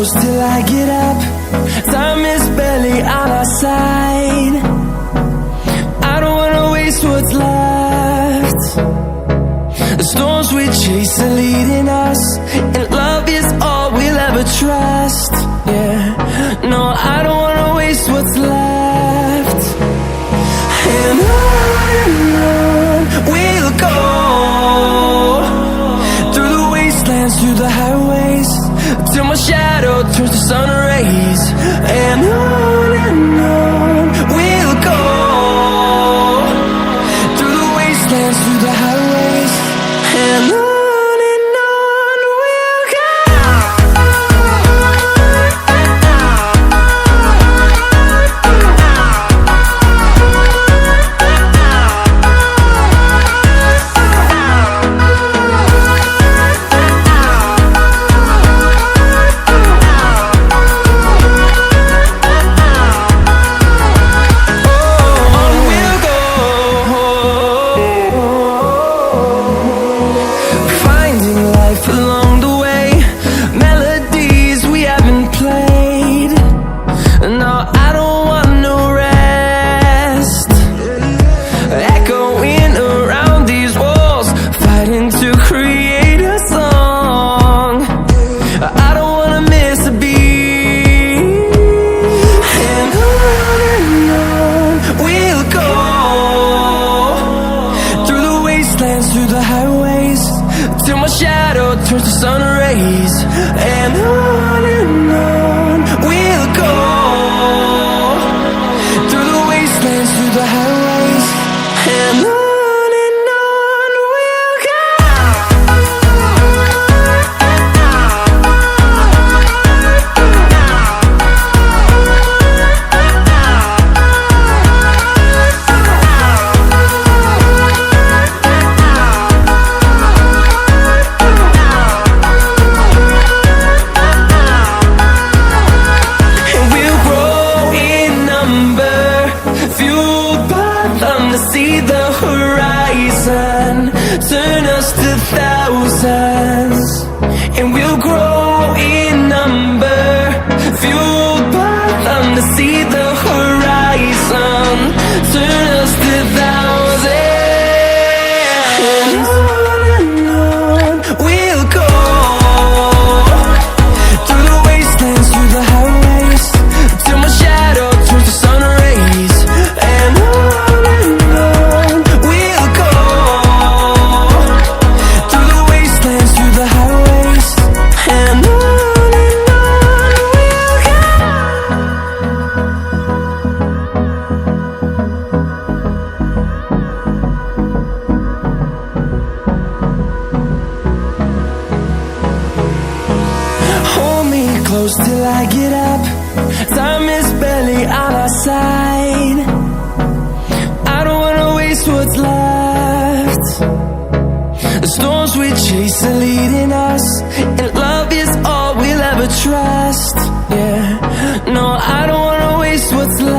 close till I get up. Time is barely on our side. I don't wanna waste what's left. The storms we chase are leading us, and love is all we'll ever trust. Yeah, no, I don't wanna waste what's left. And on we'll go, through the wastelands, through the highways, till my shadow turns to sun rays. And on we'll go, through the wastelands, through the highways, and on we'll go. Through the highways, till my shadow turns to sun rays. And on we'll go, through the wastelands, through the highways, and on we'll go. See the horizon, turn us to thousands, and we'll grow in number, fueled by them. To see the horizon, turn us to thousands, and on we'll go, through the wastelands, through the highways, till my shadow turns to sun rays. And close till I get up. Time is barely on our side. I don't wanna waste what's left. The storms we chase are leading us, and love is all we'll ever trust. Yeah, no, I don't wanna waste what's left.